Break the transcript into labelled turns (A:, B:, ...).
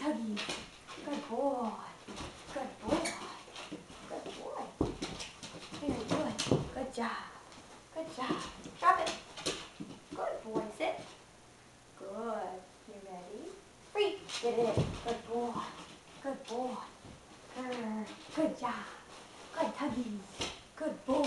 A: tuggies. Good boy. Good boy. Good boy. Very good. Good job. Good job. Drop it. Good boy. Sit. Good. You ready? Free. Get it. Good boy. Good boy. Good job. Good tuggies. Good boy.